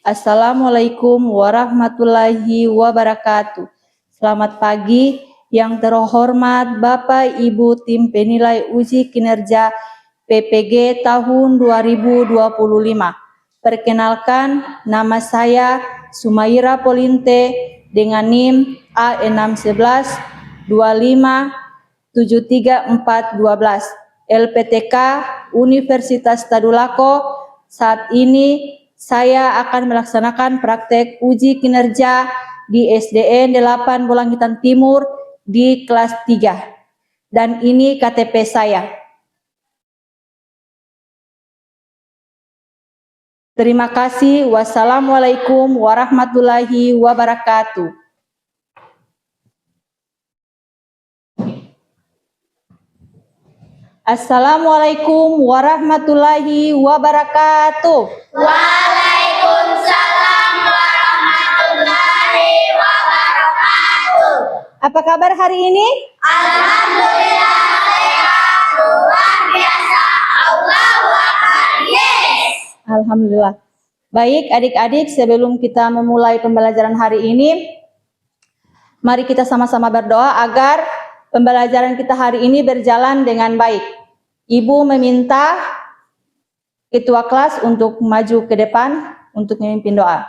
Assalamualaikum warahmatullahi wabarakatuh. Selamat pagi yang terhormat Bapak Ibu tim penilai uji kinerja PPG tahun 2025. Perkenalkan, nama saya Sumaira Polinte dengan NIM A611 25 73412 LPTK Universitas Tadulako. Saat ini saya akan melaksanakan praktek uji kinerja di SDN 8 Bolanghitan Timur di kelas 3. Dan ini KTP saya. Terima kasih. Wassalamualaikum warahmatullahi wabarakatuh. Assalamualaikum warahmatullahi wabarakatuh. Waalaikumsalam warahmatullahi wabarakatuh. Apa kabar hari ini? Alhamdulillah sehat, luar biasa. Allahu Akbar. Yes. Alhamdulillah. Baik adik-adik, sebelum kita memulai pembelajaran hari ini, mari kita sama-sama berdoa agar pembelajaran kita hari ini berjalan dengan baik. Ibu meminta ketua kelas untuk maju ke depan untuk memimpin doa.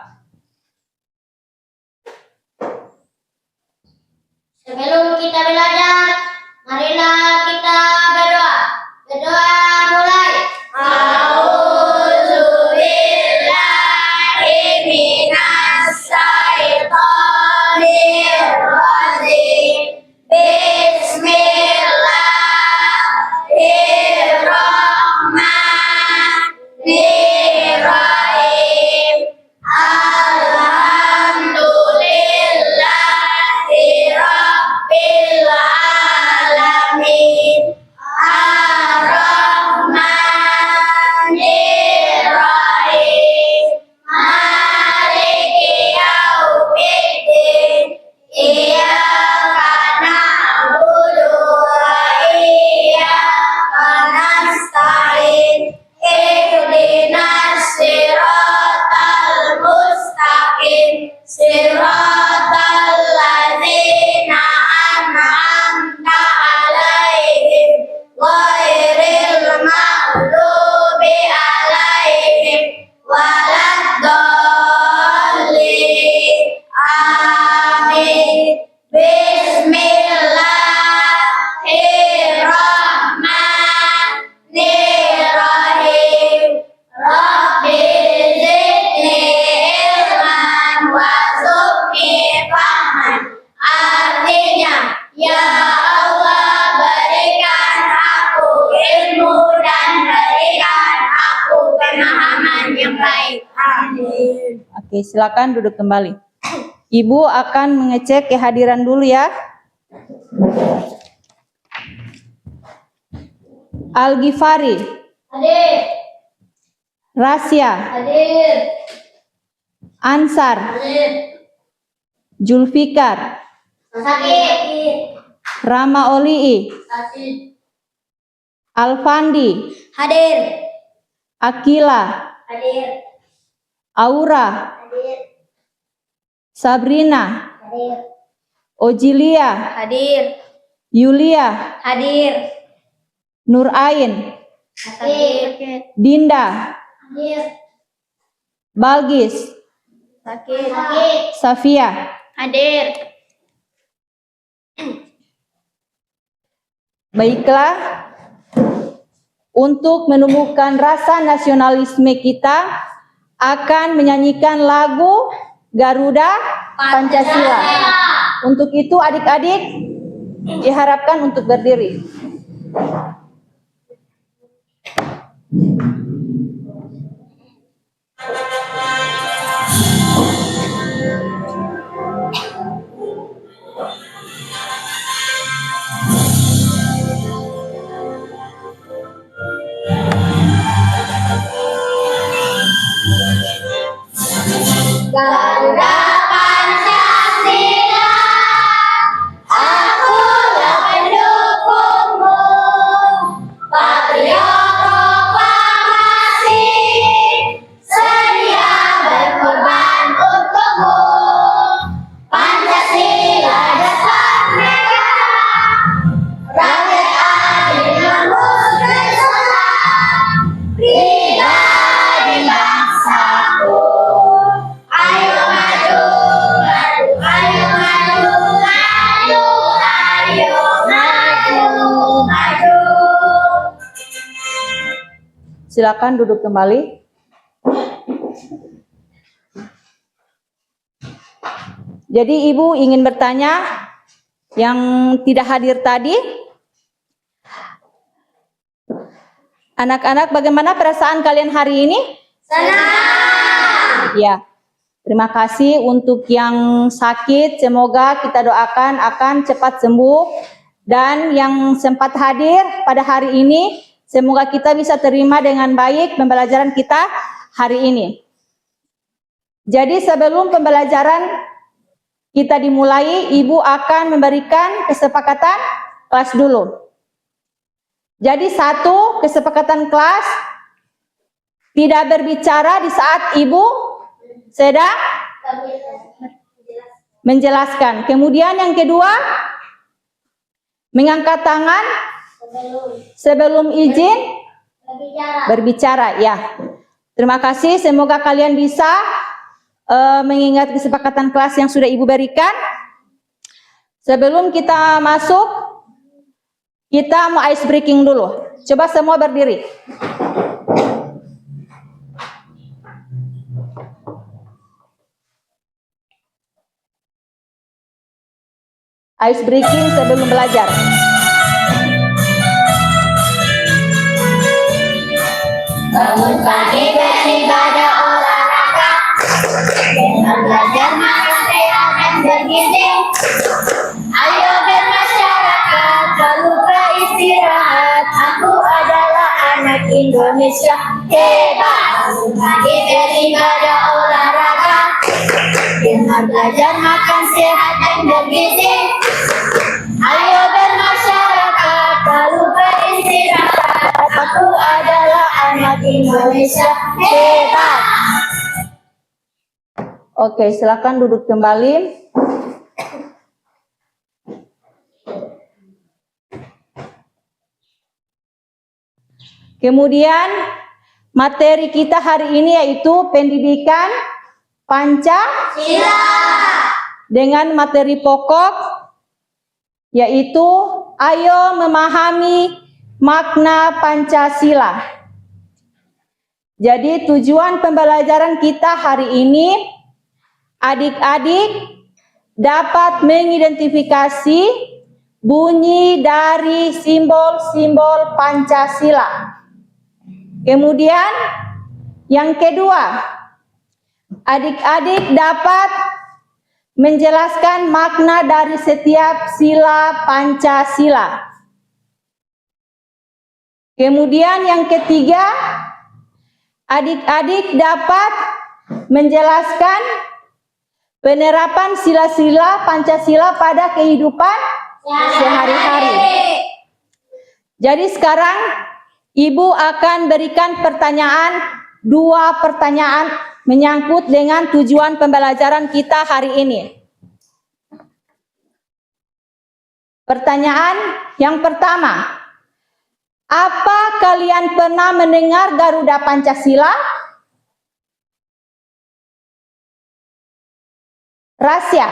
Sebelum kita belajar, marilah kita berdoa. Berdoa mulai. A'udzubillahi minas syaitonir rajim. Bismillahirrahmanirrahim. Alhamdulillahi rabbil alamin. Ar-Rahmanir-Rahim. Maliki yaumiddin. Iyyaka na'budu wa iyyaka nasta'in. Ihdinas siratal mustaqim. Siratal ladzina an'amta 'alaihim ghairil maghdubi 'alaihim waladdallin. Amin. Bismillahirrahmanirrahim. Rabbi zidni ilman warzuqni fahman. Artinya, ya Allah, berikan aku ilmu dan berikan aku pemahaman yang baik. Amin. Oke, silakan duduk kembali. Ibu akan mengecek kehadiran dulu ya. Al-Ghifari, Hadir. Rasya, Hadir. Ansar, Hadir. Julfikar, Sakit. Rama Olii, Sakit. Alfandi, Hadir. Akila, Hadir. Aura, Hadir. Sabrina, Hadir. Ojilia, Hadir. Yulia, Hadir. Nurain, Sakit. Dinda, Hadir. Balgis, Sakit. Sakit. Safia. Hadir. Baiklah, untuk menumbuhkan rasa nasionalisme kita akan menyanyikan lagu Garuda Pancasila. Untuk itu adik-adik diharapkan untuk berdiri. Garuda Pancasila, akulah pendukungmu. Patriot proklamasi, sedia berkorban. Silakan duduk kembali. Jadi Ibu ingin bertanya yang tidak hadir tadi. Anak-anak, bagaimana perasaan kalian hari ini? Senang. Ya, terima kasih untuk yang sakit. Semoga kita doakan akan cepat sembuh. Dan yang sempat hadir pada hari ini, semoga kita bisa terima dengan baik pembelajaran kita hari ini. Jadi sebelum pembelajaran kita dimulai, Ibu akan memberikan kesepakatan kelas dulu. Jadi satu, kesepakatan kelas tidak berbicara di saat Ibu sedang menjelaskan. Kemudian yang kedua, mengangkat tangan sebelum izin berbicara. Ya, terima kasih. Semoga kalian bisa mengingat kesepakatan kelas yang sudah Ibu berikan. Sebelum kita masuk, kita mau ice breaking dulu. Coba semua berdiri. Ice breaking sebelum belajar. Bangun pagi beribadah olahraga, dengan belajar makan sehat dan bergizi. Ayo bermasyarakat, lalu beristirahat. Aku adalah anak Indonesia hebat. Bangun pagi beribadah olahraga, dengan belajar makan sehat dan bergizi. Ayo bermasyarakat, lalu beristirahat. Aku adalah anak Indonesia hebat. Oke, silakan duduk kembali. Kemudian materi kita hari ini yaitu pendidikan Pancasila dengan materi pokok yaitu ayo memahami makna Pancasila. Jadi tujuan pembelajaran kita hari ini, adik-adik dapat mengidentifikasi bunyi dari simbol-simbol Pancasila. Kemudian yang kedua, adik-adik dapat menjelaskan makna dari setiap sila Pancasila. Kemudian yang ketiga, adik-adik dapat menjelaskan penerapan sila-sila Pancasila pada kehidupan sehari-hari. Jadi sekarang Ibu akan berikan dua pertanyaan menyangkut dengan tujuan pembelajaran kita hari ini. Pertanyaan yang pertama, apa kalian pernah mendengar Garuda Pancasila? Rasya.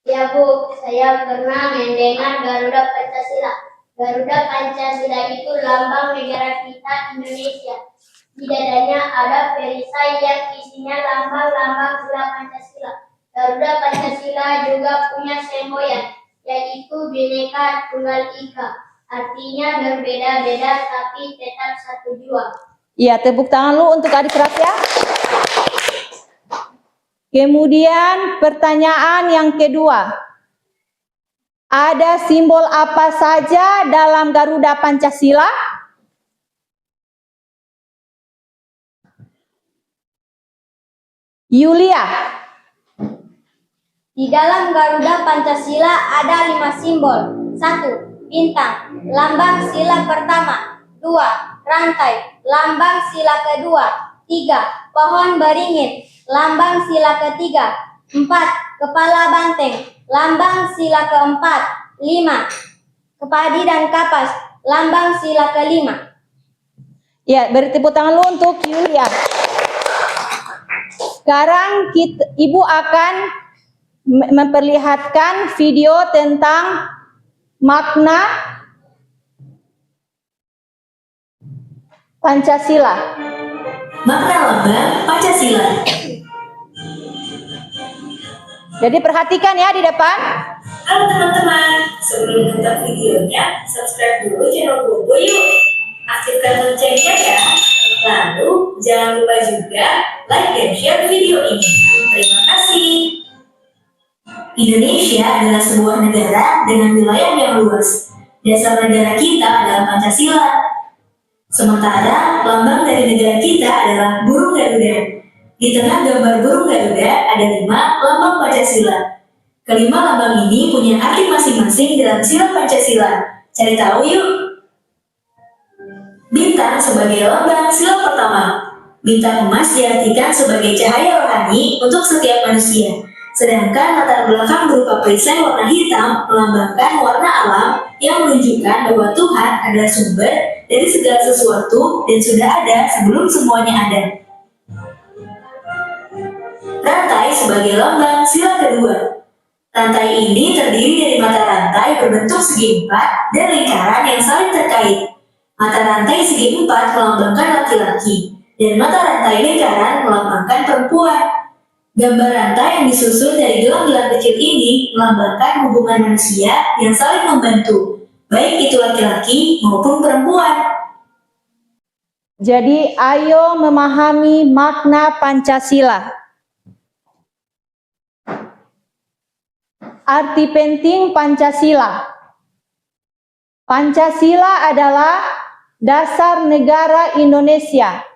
Ya Bu, saya pernah mendengar Garuda Pancasila. Garuda Pancasila itu lambang negara kita Indonesia. Di dadanya ada perisai yang isinya lambang-lambang sila Pancasila. Garuda Pancasila juga punya semboyan, yaitu Bhinneka Tunggal Ika. Artinya berbeda-beda tapi tetap satu jua. Iya, tepuk tangan lu untuk adik Rasya. Kemudian pertanyaan yang kedua. Ada simbol apa saja dalam Garuda Pancasila? Yulia. Di dalam Garuda Pancasila ada 5 simbol. 1. Bintang, lambang sila pertama. 2. Rantai, lambang sila kedua. 3. Pohon beringin, lambang sila ketiga. 4. Kepala banteng, lambang sila keempat. 5. Kepadi dan kapas, lambang sila kelima. Ya, beri tepuk tangan lu untuk Yulia. Sekarang Ibu akan memperlihatkan video tentang makna Pancasila. Makna lambang Pancasila. Jadi perhatikan ya di depan. Halo teman-teman, sebelum nonton videonya, subscribe dulu channel Bobo yuk. Aktifkan loncengnya ya. Lalu, jangan lupa juga like dan share video ini. Terima kasih. Indonesia adalah sebuah negara dengan wilayah yang luas. Dasar negara kita adalah Pancasila. Sementara, lambang dari negara kita adalah burung Garuda. Di tengah gambar burung Garuda ada 5 lambang Pancasila. Kelima lambang ini punya arti masing-masing dalam sila Pancasila. Cari tahu yuk. Bintang sebagai lambang sila pertama. Bintang emas diartikan sebagai cahaya rohani untuk setiap manusia. Sedangkan latar belakang berupa perisai warna hitam melambangkan warna alam yang menunjukkan bahwa Tuhan adalah sumber dari segala sesuatu dan sudah ada sebelum semuanya ada. Rantai sebagai lambang sila kedua. Rantai ini terdiri dari mata rantai berbentuk segi empat dan lingkaran yang saling terkait. Mata rantai segi empat melambangkan laki-laki, dan mata rantai lingkaran melambangkan perempuan. Gambar rantai yang disusun dari gelang-gelang kecil ini melambangkan hubungan manusia yang saling membantu, baik itu laki-laki maupun perempuan. Jadi ayo memahami makna Pancasila. Arti penting Pancasila. Pancasila adalah dasar negara Indonesia.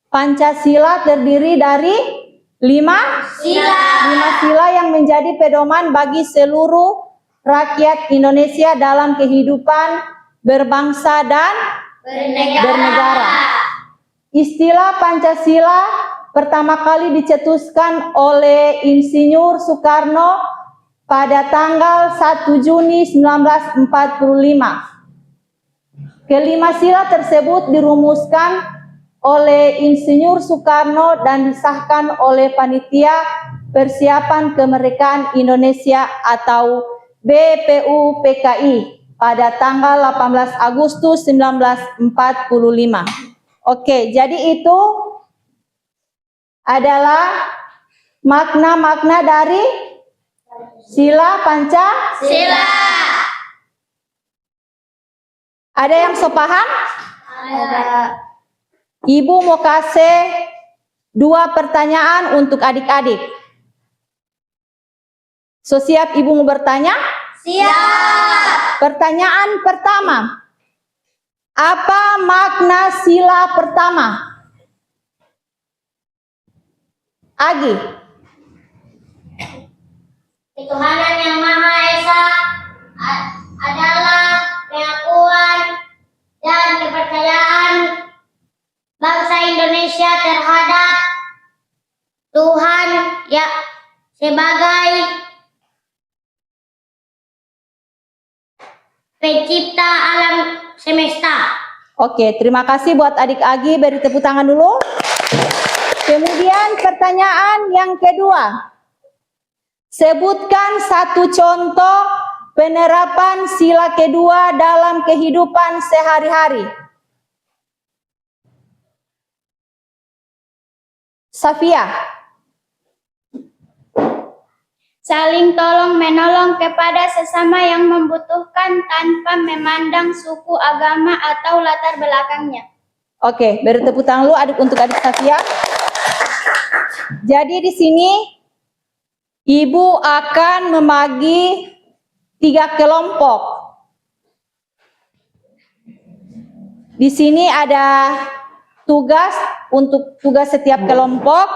Pancasila terdiri dari 5 sila yang menjadi pedoman bagi seluruh rakyat Indonesia dalam kehidupan berbangsa dan bernegara. Istilah Pancasila pertama kali dicetuskan oleh Insinyur Soekarno pada tanggal 1 Juni 1945. Kelima sila tersebut dirumuskan oleh Insinyur Soekarno dan disahkan oleh Panitia Persiapan Kemerdekaan Indonesia atau BPUPKI pada tanggal 18 Agustus 1945. Oke, jadi itu adalah makna-makna dari sila Pancasila. Ada yang sepaham? Ada. Ibu mau kasih 2 pertanyaan untuk adik-adik. So, siap ibu mau bertanya? Siap. Pertanyaan pertama. Apa makna sila pertama? Agi. Ketuhanan yang Maha Esa adalah pengakuan dan kepercayaan bangsa Indonesia terhadap Tuhan ya sebagai pencipta alam semesta. Oke, terima kasih buat adik Agi, beri tepuk tangan dulu. Kemudian pertanyaan yang kedua. Sebutkan satu contoh penerapan sila kedua dalam kehidupan sehari-hari. Safia. Saling tolong menolong kepada sesama yang membutuhkan tanpa memandang suku, agama, atau latar belakangnya. Oke, beri tepuk tangan dulu untuk adik Safia. Jadi di sini Ibu akan membagi 3 kelompok. Di sini ada tugas untuk tugas setiap kelompok.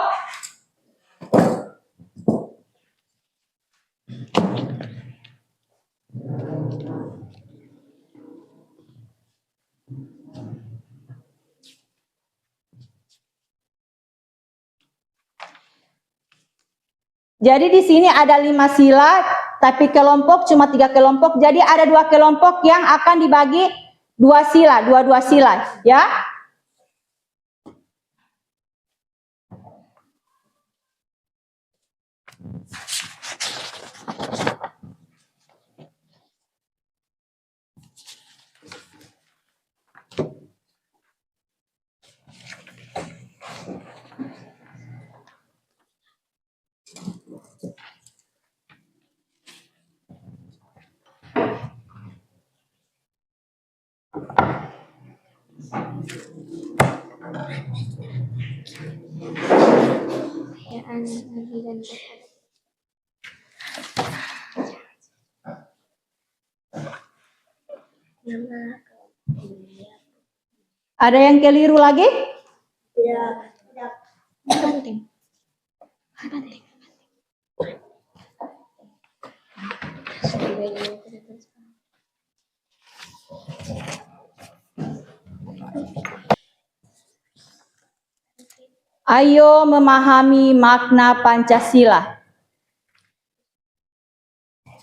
Jadi di sini ada 5 sila, tapi kelompok cuma 3 kelompok. Jadi ada 2 kelompok yang akan dibagi 2 sila, 2 sila, ya. Ada yang keliru lagi? Ayo memahami makna Pancasila.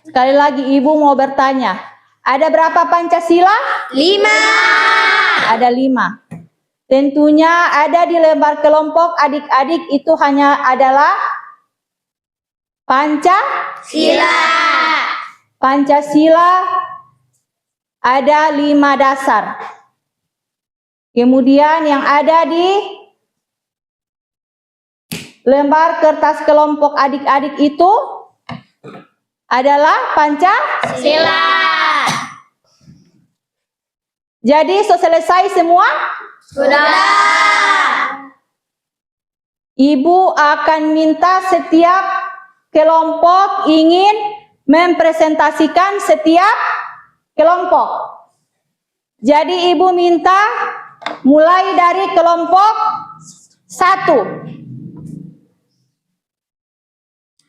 Sekali lagi Ibu mau bertanya, ada berapa Pancasila? 5. Ada 5. Tentunya ada di lembar kelompok adik-adik itu hanya adalah Sila. Pancasila ada 5 dasar. Kemudian yang ada di lembar kertas kelompok adik-adik itu adalah Sila. Jadi selesai semua? Sudah. Ibu akan minta setiap kelompok ingin mempresentasikan setiap kelompok. Jadi Ibu minta mulai dari kelompok 1.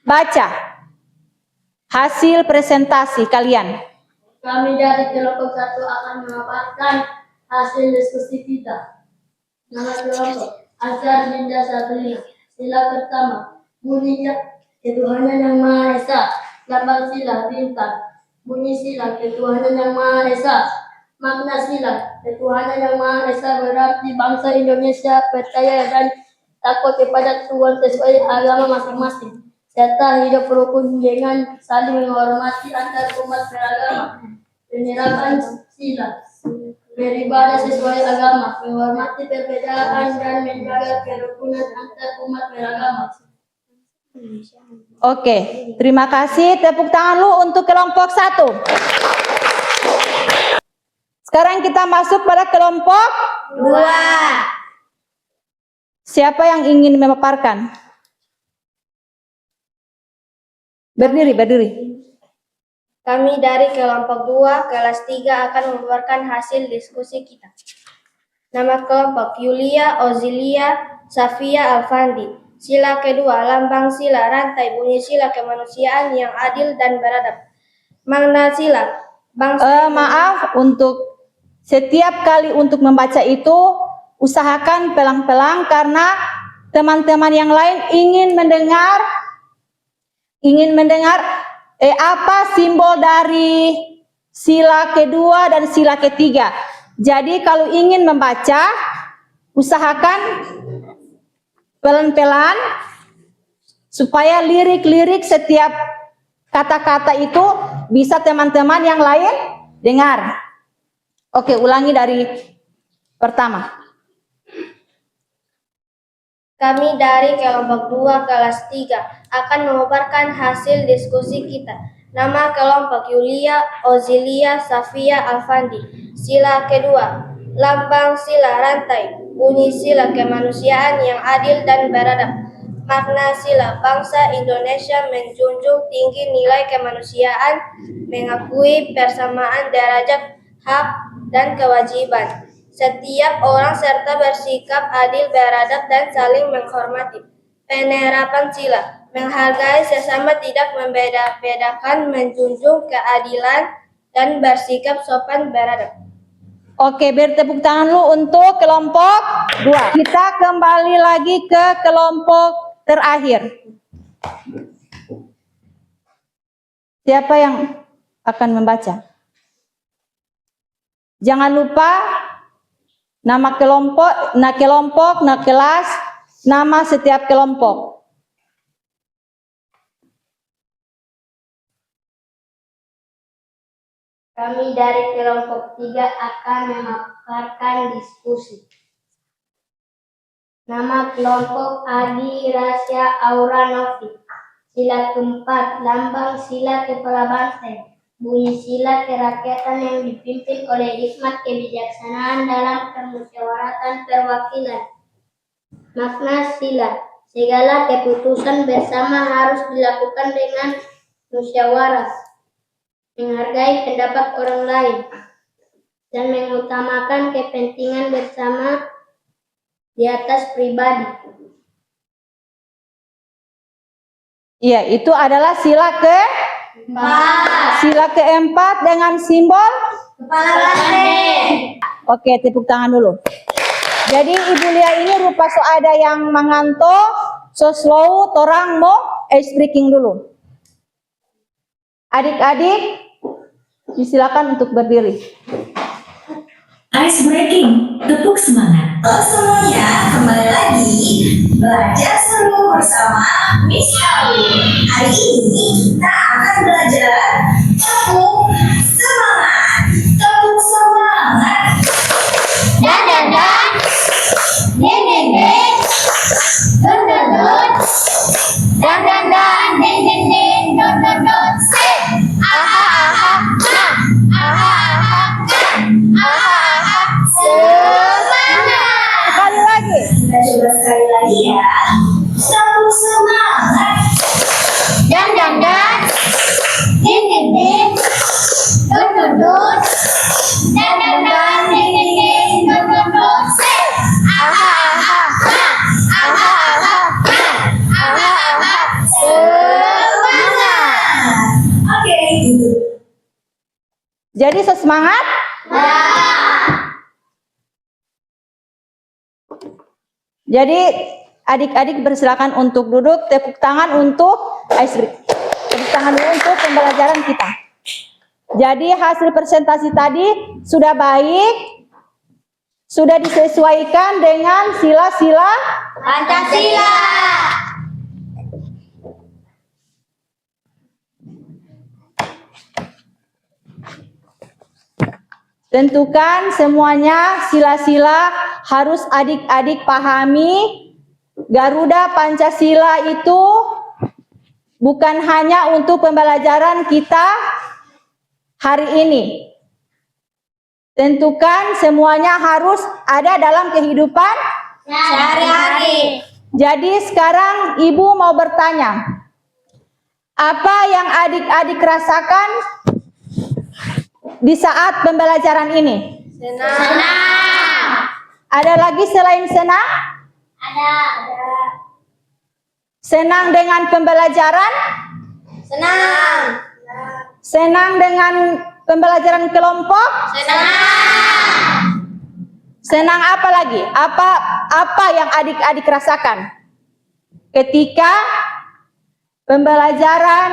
Baca hasil presentasi kalian. Kami dari kelompok 1 akan memaparkan hasil diskusi kita. Nama kelompok Ajar Dinda Sabri. Sila pertama, bunyinya ketuhanan yang Maha Esa. Lambang sila bintang. Bunyi sila ketuhanan yang Maha Esa. Makna sila ketuhanan yang Maha Esa berarti bangsa Indonesia percaya dan takut kepada Tuhan sesuai agama masing-masing, serta hidup rukun dengan saling menghormati antar umat beragama. Penerapan sila beribadah sesuai agama, menghormati perbedaan dan menjaga kerukunan antar umat beragama. Oke, terima kasih. Tepuk tangan lu untuk kelompok 1. Sekarang kita masuk pada kelompok 2. Siapa yang ingin memaparkan? Berdiri. Kami dari kelompok 2 kelas 3 akan memaparkan hasil diskusi kita. Nama kelompok Yulia Ozilia Safia Alfandi. Sila kedua, lambang sila rantai, bunyi sila kemanusiaan yang adil dan beradab. Makna sila bangsa. Maaf, untuk setiap kali untuk membaca itu usahakan pelan-pelan karena teman-teman yang lain ingin mendengar apa simbol dari sila kedua dan sila ketiga. Jadi kalau ingin membaca, usahakan pelan-pelan supaya lirik-lirik setiap kata-kata itu bisa teman-teman yang lain dengar. Oke, ulangi dari pertama. Kami dari kelompok 2 kelas 3 akan memaparkan hasil diskusi kita. Nama kelompok Yulia Ozilia Safia Alfandi. Sila kedua, lambang sila rantai, bunyi sila kemanusiaan yang adil dan beradab. Makna sila bangsa Indonesia menjunjung tinggi nilai kemanusiaan, mengakui persamaan derajat, hak, dan kewajiban setiap orang serta bersikap adil, beradab, dan saling menghormati. Penerapan sila menghargai sesama, tidak membeda-bedakan, menjunjung keadilan, dan bersikap sopan beradab. Oke, beri tepuk tangan lu untuk kelompok 2. Kita kembali lagi ke kelompok terakhir. Siapa yang akan membaca? Jangan lupa nama kelompok, kelas, nama setiap kelompok. Kami dari kelompok 3 akan memaparkan diskusi. Nama kelompok Adi Rasya Aura Novi. Sila keempat, lambang sila kepala banteng. Bunyi sila kerakyatan yang dipimpin oleh hikmat kebijaksanaan dalam permusyawaratan perwakilan. Makna sila, Segala keputusan bersama harus dilakukan dengan musyawarah, menghargai pendapat orang lain, dan mengutamakan kepentingan bersama di atas pribadi. Iya, itu adalah sila keempat dengan simbol. Kepala banteng. Oke, tepuk tangan dulu. Jadi Ibu Lia ini rupa so ada yang menganto, so slow, torang mau ice breaking dulu. Adik-adik, disilakan untuk berdiri. Ice breaking, tepuk semangat. Halo semuanya, kembali lagi belajar seru bersama Miss Alu. Hari ini kita akan belajar tepuk semangat. Tepuk semangat. Dan dan dan, den den den, don don don, dan dan dan, den den den, don don don, set. Aha aha ha, aha aha ha, aha aha. Semangat. Sekali lagi. Kita coba sekali lagi ya. Tepuk semangat. Dan dan dan, den den den, don don don, dan dan dan, den den den, don don don, set. Aha aha ha, aha aha ha, aha aha. Semangat. Oke, gitu. Jadi sesemangat. Jadi adik-adik bersilakan untuk duduk, tepuk tangan untuk ice break. Tepuk tangan dulu untuk pembelajaran kita. Jadi hasil presentasi tadi sudah baik, sudah disesuaikan dengan sila-sila Pancasila. Tentukan semuanya sila-sila harus adik-adik pahami. Garuda Pancasila itu bukan hanya untuk pembelajaran kita hari ini. Tentukan semuanya harus ada dalam kehidupan Sehari-hari. Jadi sekarang Ibu mau bertanya, apa yang adik-adik rasakan di saat pembelajaran ini? Senang. Ada lagi selain senang? Ada. Senang dengan pembelajaran? Senang. Senang dengan pembelajaran kelompok? Senang. Senang apa lagi? Apa yang adik-adik rasakan ketika pembelajaran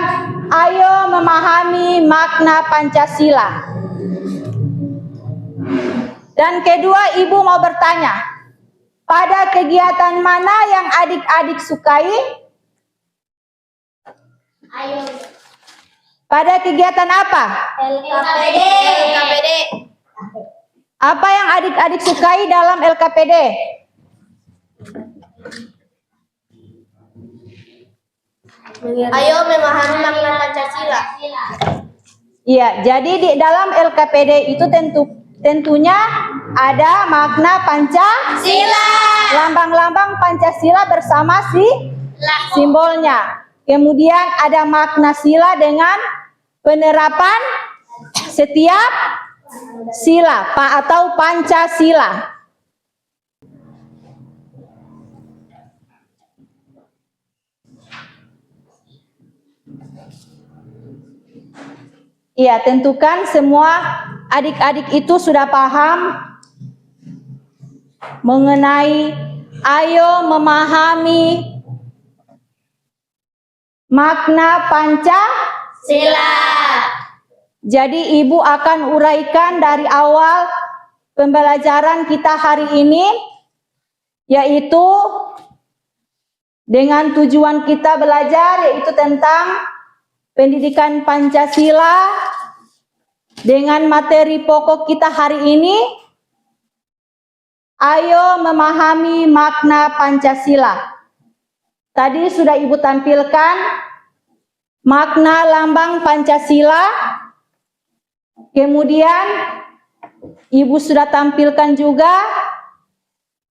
ayo memahami makna Pancasila? Dan kedua, Ibu mau bertanya, pada kegiatan mana yang adik-adik sukai? Ayo. Pada kegiatan apa? LKPD. Apa yang adik-adik sukai dalam LKPD? Ayo memahami makna Pancasila. Iya, jadi di dalam LKPD itu tentunya ada makna Sila. lambang-lambang Pancasila bersama simbolnya. Kemudian ada makna sila dengan penerapan setiap sila atau Pancasila. Iya, tentukan semua adik-adik itu sudah paham mengenai ayo memahami makna Pancasila. Jadi Ibu akan uraikan dari awal pembelajaran kita hari ini, yaitu dengan tujuan kita belajar, yaitu tentang pendidikan Pancasila, dengan materi pokok kita hari ini, ayo memahami makna Pancasila. Tadi sudah Ibu tampilkan makna lambang Pancasila, kemudian Ibu sudah tampilkan juga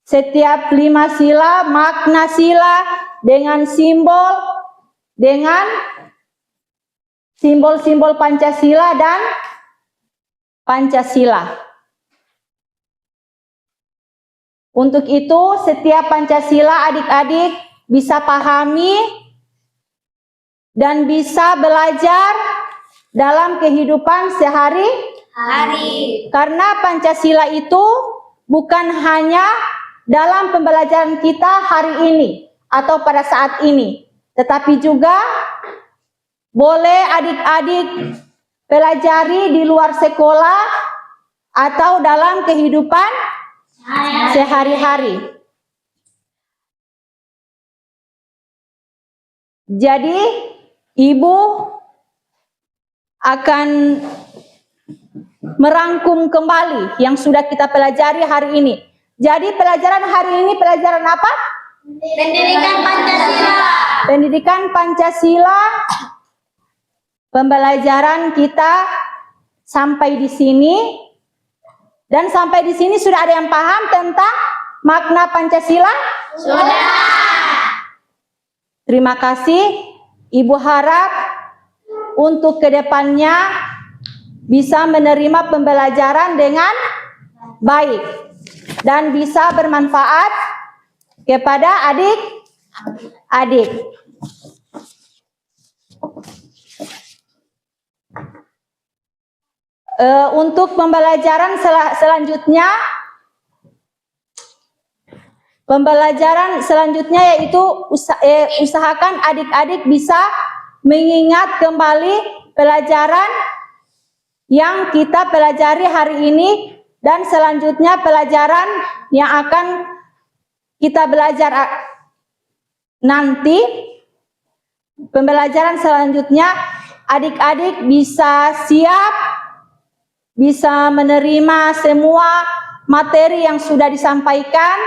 setiap 5 sila, makna sila dengan simbol-simbol Pancasila dan Pancasila. Untuk itu, setiap Pancasila adik-adik bisa pahami dan bisa belajar dalam kehidupan sehari-hari. Karena Pancasila itu bukan hanya dalam pembelajaran kita hari ini atau pada saat ini, tetapi juga boleh adik-adik pelajari di luar sekolah atau dalam kehidupan sehari-hari. Jadi, Ibu akan merangkum kembali yang sudah kita pelajari hari ini. Jadi, pelajaran hari ini pelajaran apa? Pendidikan Pancasila. Pendidikan Pancasila. Pembelajaran kita sampai di sini. Dan sampai di sini sudah ada yang paham tentang makna Pancasila? Sudah. Terima kasih. Ibu harap untuk kedepannya bisa menerima pembelajaran dengan baik dan bisa bermanfaat kepada adik-adik. Untuk pembelajaran selanjutnya yaitu usahakan adik-adik bisa mengingat kembali pelajaran yang kita pelajari hari ini dan selanjutnya pelajaran yang akan kita belajar nanti. Pembelajaran selanjutnya adik-adik bisa siap, bisa menerima semua materi yang sudah disampaikan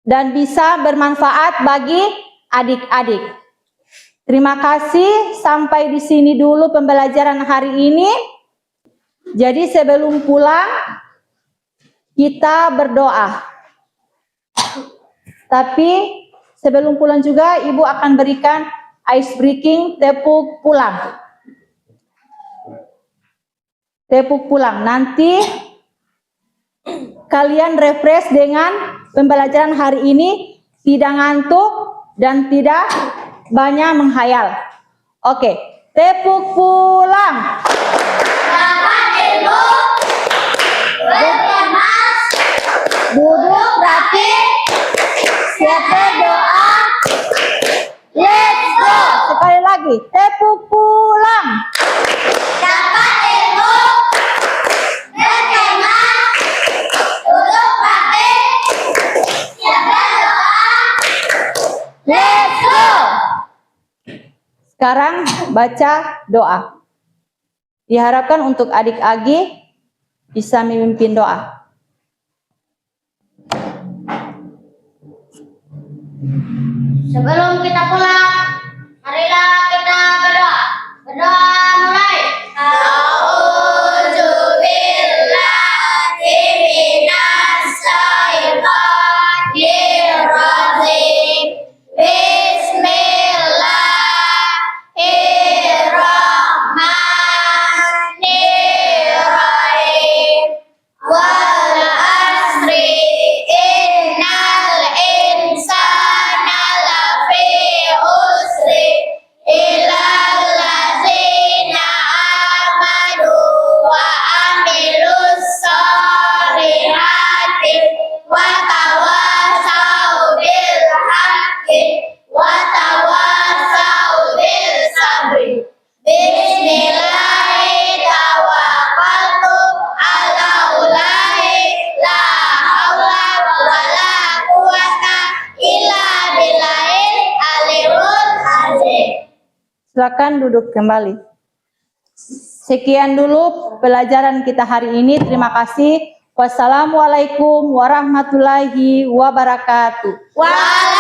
dan bisa bermanfaat bagi adik-adik. Terima kasih, sampai di sini dulu pembelajaran hari ini. Jadi sebelum pulang kita berdoa. Tapi sebelum pulang juga Ibu akan berikan ice breaking tepuk pulang. Tepuk pulang. Nanti kalian refresh dengan pembelajaran hari ini, tidak ngantuk dan tidak banyak menghayal. Oke, tepuk pulang. Dapat ilmu, berkemas, Duduk rapi, siap berdoa. Let's go. Sekali lagi, tepuk pulang. dapat ilmu, berkemas, duduk rapi, siap berdoa. Let's go. Sekarang baca doa. Diharapkan untuk adik-adik bisa memimpin doa. Sebelum kita pulang, marilah kita berdoa. Berdoa mulai. A'udzubillahi minasyaitonirrajim. Bismillahirrahmanirrahim. Wal asri innal insana lafi usri illal ladzina amanu wa amilus solihati wa tawasau bil haqqi wa tawasau bil sabri. Bismillahi tawakkaltu ala Allahi la haula wala quwata illa billahil aliyul azim. Silakan duduk kembali. Sekian dulu pelajaran kita hari ini. Terima kasih. Wassalamualaikum warahmatullahi wabarakatuh. Waalaikumsalam